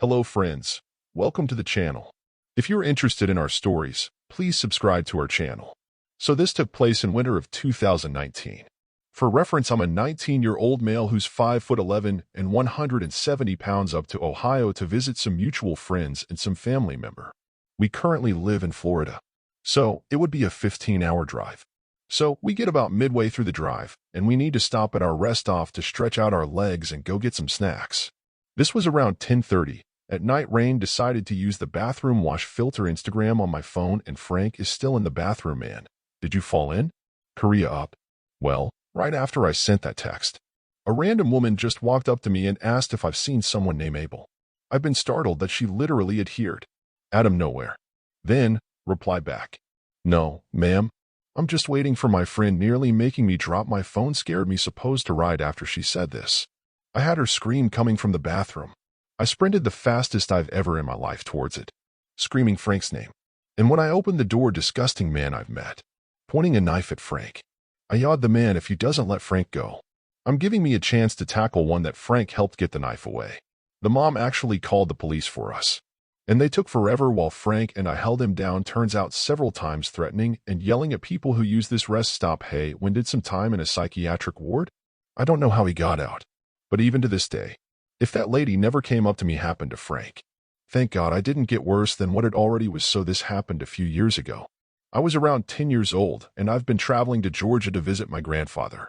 Hello friends, welcome to the channel. If you're interested in our stories, please subscribe to our channel. So this took place in winter of 2019. For reference, I'm a 19-year-old male who's 5'11" and 170 pounds up to Ohio to visit some mutual friends and some family member. We currently live in Florida, so it would be a 15-hour drive. So we get about midway through the drive, and we need to stop at our rest off to stretch out our legs and go get some snacks. This was around 10:30. At night, Rain decided to use the bathroom wash filter Instagram on my phone, and Frank is still in the bathroom. Man, did you fall in? Korea up. Well, right after I sent that text, a random woman just walked up to me and asked if I've seen someone named Abel. I've been startled that she literally adhered. Out of nowhere. Then, reply back. No, ma'am. I'm just waiting for my friend, nearly making me drop my phone. Scared me supposed to ride after she said this. I had her scream coming from the bathroom. I sprinted the fastest I've ever in my life towards it, screaming Frank's name. And when I opened the door, disgusting man I've met, pointing a knife at Frank. I yelled the man if he doesn't let Frank go. I'm giving me a chance to tackle one that Frank helped get the knife away. The mom actually called the police for us. And they took forever while Frank and I held him down, turns out several times, threatening and yelling at people who use this rest stop. Hey, when did some time in a psychiatric ward? I don't know how he got out. But even to this day, if that lady never came up to me, happened to Frank. Thank God I didn't get worse than what it already was. So this happened a few years ago. I was around 10 years old, and I've been traveling to Georgia to visit my grandfather.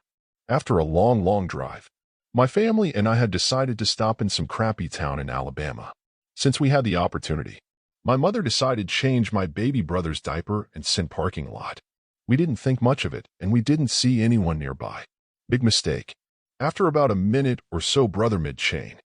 After a long drive, my family and I had decided to stop in some crappy town in Alabama. Since we had the opportunity, my mother decided to change my baby brother's diaper and send parking lot. We didn't think much of it, and we didn't see anyone nearby. Big mistake. After about a minute or so, brother mid-chain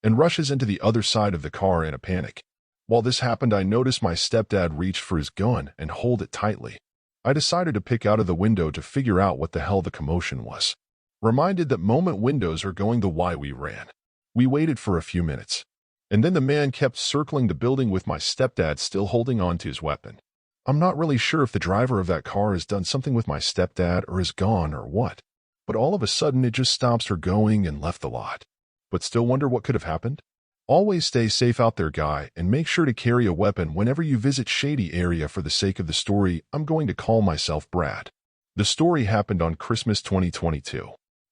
and rushes into the other side of the car in a panic. While this happened, I noticed my stepdad reached for his gun and hold it tightly. I decided to peek out of the window to figure out what the hell the commotion was. Reminded that moment windows are going the way, we ran. We waited for a few minutes, and then the man kept circling the building with my stepdad still holding on to his weapon. I'm not really sure if the driver of that car has done something with my stepdad or is gone or what. But all of a sudden it just stops her going and left the lot. But still wonder what could have happened? Always stay safe out there, guy, and make sure to carry a weapon whenever you visit shady area. For the sake of the story, I'm going to call myself Brad. The story happened on Christmas 2022.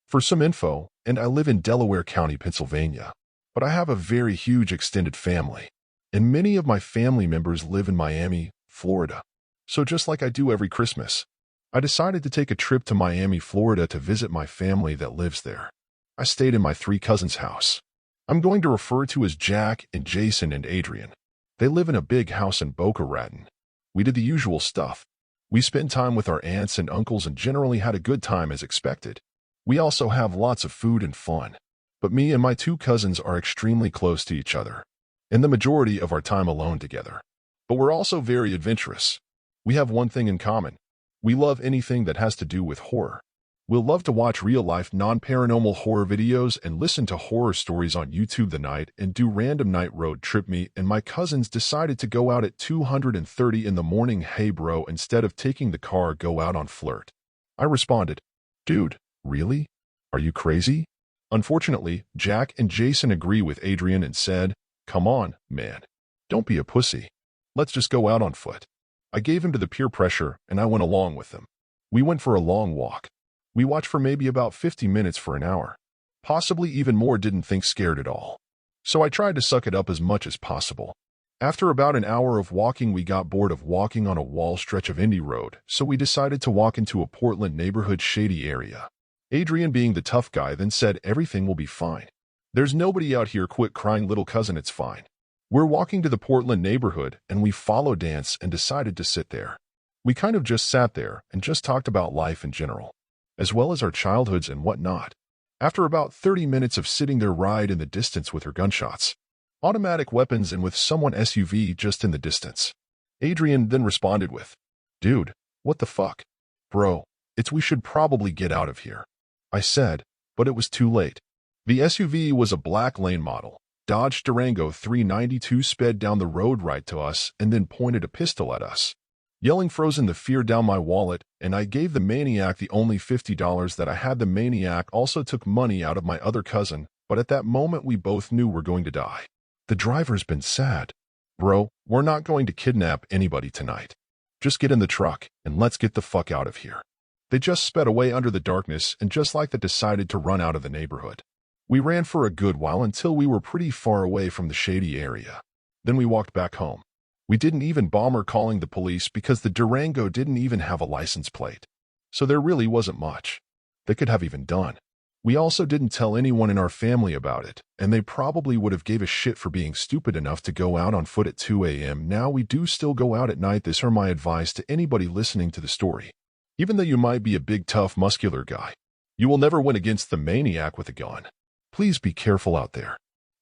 For some info, and I live in Delaware County, Pennsylvania, but I have a very huge extended family, and many of my family members live in Miami, Florida. So just like I do every Christmas, I decided to take a trip to Miami, Florida to visit my family that lives there. I stayed in my 3 cousins' house. I'm going to refer to as Jack and Jason and Adrian. They live in a big house in Boca Raton. We did the usual stuff. We spent time with our aunts and uncles and generally had a good time as expected. We also have lots of food and fun. But me and my 2 cousins are extremely close to each other, and the majority of our time alone together. But we're also very adventurous. We have one thing in common. We love anything that has to do with horror. We'll love to watch real-life non-paranormal horror videos and listen to horror stories on YouTube the night and do random night road trip. Me and my cousins decided to go out at 2:30 in the morning. Hey bro, instead of taking the car, go out on flirt. I responded, dude, really? Are you crazy? Unfortunately, Jack and Jason agree with Adrian and said, come on, man. Don't be a pussy. Let's just go out on foot. I gave him to the peer pressure, and I went along with them. We went for a long walk. We watched for maybe about 50 minutes for an hour. Possibly even more. Didn't think scared at all. So I tried to suck it up as much as possible. After about an hour of walking, we got bored of walking on a wall stretch of Indy Road, so we decided to walk into a Portland neighborhood shady area. Adrian, being the tough guy, then said, everything will be fine. There's nobody out here. Quit crying, little cousin, it's fine. We're walking to the Portland neighborhood, and we followed dance and decided to sit there. We kind of just sat there and just talked about life in general, as well as our childhoods and whatnot. After about 30 minutes of sitting there, ride in the distance with her gunshots, automatic weapons, and with someone SUV just in the distance. Adrian then responded with, dude, what the fuck? Bro, we should probably get out of here. I said, but it was too late. The SUV was a black lane model Dodge Durango 392, sped down the road right to us and then pointed a pistol at us. Yelling frozen the fear down my wallet, and I gave the maniac the only $50 that I had. The maniac also took money out of my other cousin, but at that moment we both knew we're going to die. The driver's been sad. Bro, we're not going to kidnap anybody tonight. Just get in the truck and let's get the fuck out of here. They just sped away under the darkness and just like that decided to run out of the neighborhood. We ran for a good while until we were pretty far away from the shady area. Then we walked back home. We didn't even bother calling the police because the Durango didn't even have a license plate. So there really wasn't much they could have even done. We also didn't tell anyone in our family about it, and they probably would have gave a shit for being stupid enough to go out on foot at 2 a.m. Now we do still go out at night. This are my advice to anybody listening to the story. Even though you might be a big, tough, muscular guy, you will never win against the maniac with a gun. Please be careful out there.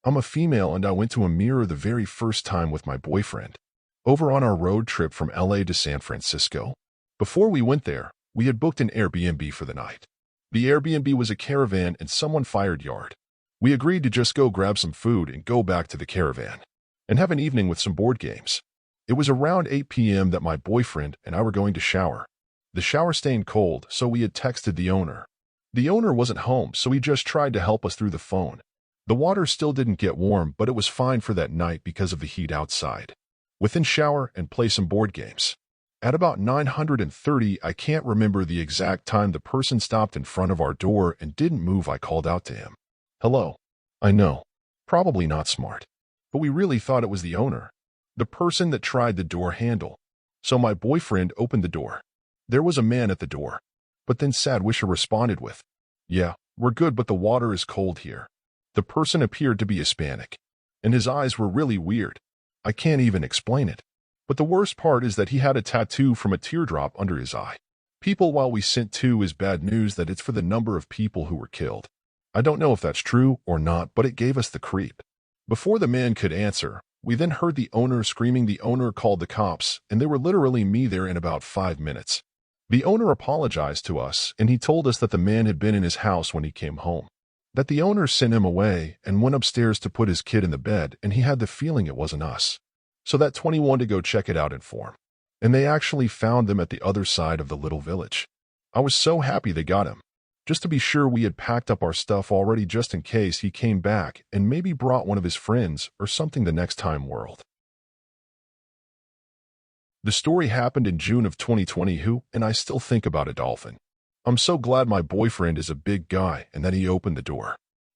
I'm a female and I went to a mirror the very first time with my boyfriend, over on our road trip from LA to San Francisco. Before we went there, we had booked an Airbnb for the night. The Airbnb was a caravan and someone fired yard. We agreed to just go grab some food and go back to the caravan and have an evening with some board games. It was around 8 p.m. that my boyfriend and I were going to shower. The shower stained cold, so we had texted the owner. The owner wasn't home, so he just tried to help us through the phone. The water still didn't get warm, but it was fine for that night because of the heat outside. Within shower and play some board games. At about 9:30, I can't remember the exact time, the person stopped in front of our door and didn't move. I called out to him. Hello. I know. Probably not smart. But we really thought it was the owner. The person that tried the door handle. So my boyfriend opened the door. There was a man at the door. But then Sadwisha responded with, "Yeah, we're good, but the water is cold here." The person appeared to be Hispanic. And his eyes were really weird. I can't even explain it. But the worst part is that he had a tattoo from a teardrop under his eye. People, while we sent to is bad news that it's for the number of people who were killed. I don't know if that's true or not, but it gave us the creep. Before the man could answer, we then heard the owner screaming. The owner called the cops, and they were literally me there in about 5 minutes. The owner apologized to us, and he told us that the man had been in his house when he came home. That the owner sent him away and went upstairs to put his kid in the bed, and he had the feeling it wasn't us. So that 21 to go check it out and inform. And they actually found them at the other side of the little village. I was so happy they got him. Just to be sure, we had packed up our stuff already just in case he came back and maybe brought one of his friends or something the next time world. The story happened in June of 2020, and I still think about it often. I'm so glad my boyfriend is a big guy and that he opened the door.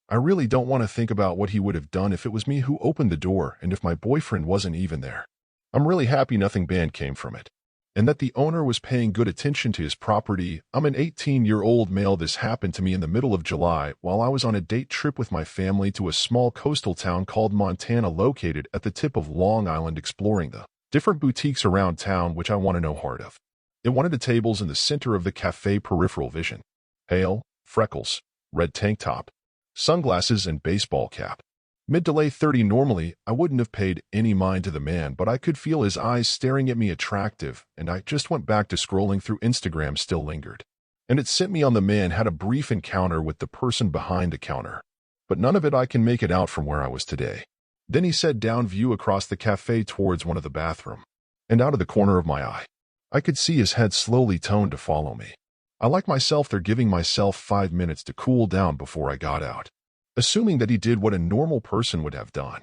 I really don't want to think about what he would have done if it was me who opened the door and if my boyfriend wasn't even there. I'm really happy nothing bad came from it, and that the owner was paying good attention to his property. I'm an 18-year-old male. This happened to me in the middle of July while I was on a date trip with my family to a small coastal town called Montana, located at the tip of Long Island, exploring the different boutiques around town, which I want to know heart of. At one of the tables in the center of the cafe, peripheral vision. Pale, freckles, red tank top, sunglasses and baseball cap. Mid to late 30. Normally, I wouldn't have paid any mind to the man, but I could feel his eyes staring at me attractive, and I just went back to scrolling through Instagram. Still lingered. And it sent me on. The man had a brief encounter with the person behind the counter, but none of it I can make it out from where I was today. Then he said down view across the cafe towards one of the bathroom, and out of the corner of my eye, I could see his head slowly turn to follow me. I like myself there, giving myself 5 minutes to cool down before I got out, assuming that he did what a normal person would have done.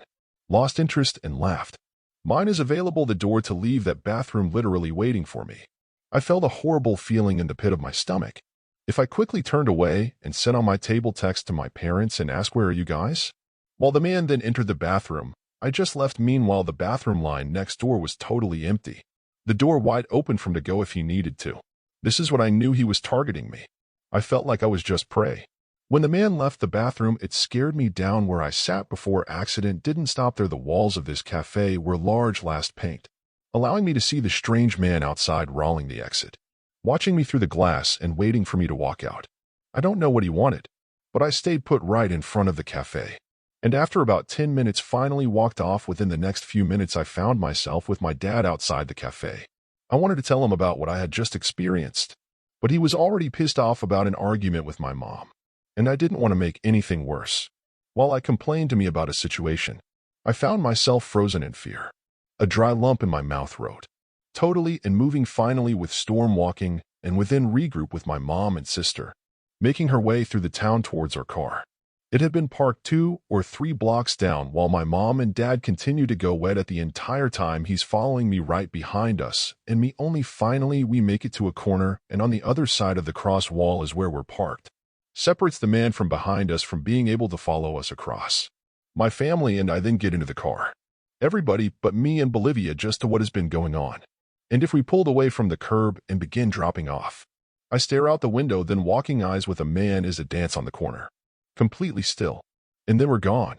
Lost interest and laughed. Mine is available. The door to leave that bathroom literally waiting for me. I felt a horrible feeling in the pit of my stomach. If I quickly turned away and sent on my table text to my parents and asked, "Where are you guys?" While the man then entered the bathroom, I just left. Meanwhile, the bathroom line next door was totally empty. The door wide open for him to go if he needed to. This is what I knew. He was targeting me. I felt like I was just prey. When the man left the bathroom, it scared me down where I sat before. Accident didn't stop there. The walls of this cafe were large last paint, allowing me to see the strange man outside rolling the exit, watching me through the glass and waiting for me to walk out. I don't know what he wanted, but I stayed put right in front of the cafe. And after about 10 minutes finally walked off. Within the next few minutes I found myself with my dad outside the cafe. I wanted to tell him about what I had just experienced, but he was already pissed off about an argument with my mom, and I didn't want to make anything worse. While I complained to me about a situation, I found myself frozen in fear. A dry lump in my mouth wrote, totally and moving finally with storm walking and within regroup with my mom and sister, making her way through the town towards our car. It had been parked 2 or 3 blocks down while my mom and dad continued to go wet at the entire time. He's following me right behind us, and me only finally we make it to a corner, and on the other side of the cross wall is where we're parked. Separates the man from behind us from being able to follow us across. My family and I then get into the car. Everybody but me and Bolivia just to what has been going on. And if we pulled away from the curb and begin dropping off. I stare out the window, then walking eyes with a man is a dance on the corner. Completely still. And then we're gone.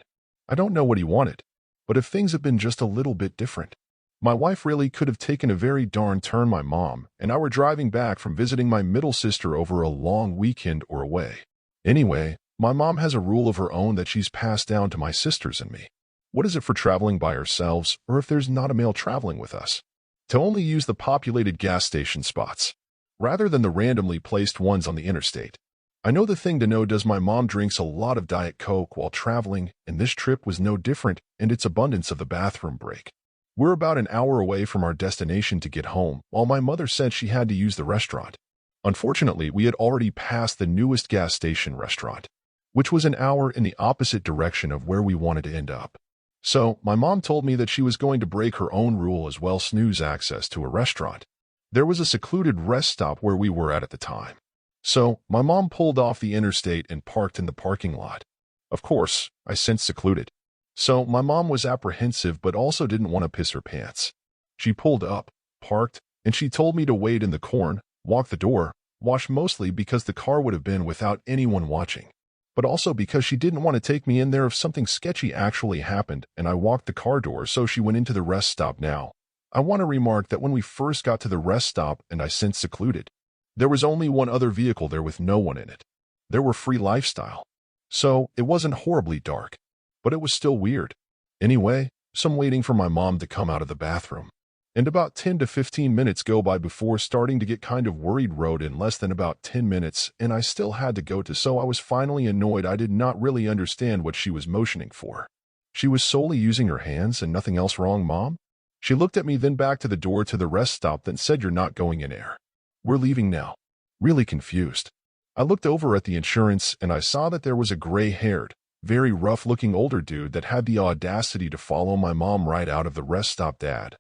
I don't know what he wanted, but if things had been just a little bit different, my wife really could have taken a very darn turn. My mom and I were driving back from visiting my middle sister over a long weekend or away. Anyway, my mom has a rule of her own that she's passed down to my sisters and me. What is it for traveling by ourselves, or if there's not a male traveling with us? To only use the populated gas station spots, rather than the randomly placed ones on the interstate. I know the thing to know. Does my mom drinks a lot of Diet Coke while traveling, and this trip was no different in its abundance of the bathroom break. We're about an hour away from our destination to get home, while my mother said she had to use the restaurant. Unfortunately, we had already passed the newest gas station restaurant, which was an hour in the opposite direction of where we wanted to end up. So, my mom told me that she was going to break her own rule as well, snooze access to a restaurant. There was a secluded rest stop where we were at the time. So, my mom pulled off the interstate and parked in the parking lot. Of course, I sensed secluded. So, my mom was apprehensive but also didn't want to piss her pants. She pulled up, parked, and she told me to wait in the corn, walk the door, wash, mostly because the car would have been without anyone watching, but also because she didn't want to take me in there if something sketchy actually happened, and I walked the car door, so she went into the rest stop. Now, I want to remark that when we first got to the rest stop and I sensed secluded, there was only one other vehicle there with no one in it. There were free lifestyle. So, it wasn't horribly dark, but it was still weird. Anyway, so I'm waiting for my mom to come out of the bathroom. And about 10 to 15 minutes go by before starting to get kind of worried. Rode in less than about 10 minutes, and I still had to go to, so I was finally annoyed. I did not really understand what she was motioning for. She was solely using her hands and nothing else. Wrong, Mom? She looked at me, then back to the door to the rest stop, then said, "You're not going in there. We're leaving now." Really confused. I looked over at the insurance and I saw that there was a gray-haired, very rough-looking older dude that had the audacity to follow my mom right out of the rest stop. Dad,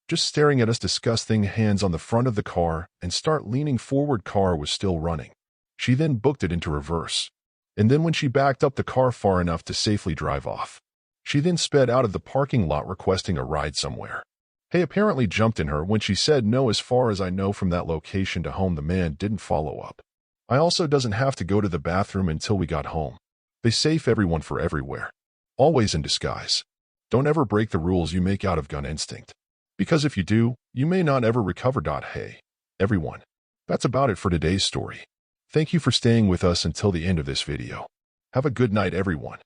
just staring at us disgusting, hands on the front of the car, and start leaning forward. Car was still running. She then booked it into reverse. And then when she backed up the car far enough to safely drive off, she then sped out of the parking lot requesting a ride somewhere. Hey apparently jumped in her when she said no. As far as I know, from that location to home, the man didn't follow up. I also doesn't have to go to the bathroom until we got home. They safe everyone for everywhere. Always in disguise. Don't ever break the rules you make out of gun instinct. Because if you do, you may not ever recover. Hey, everyone. That's about it for today's story. Thank you for staying with us until the end of this video. Have a good night, everyone.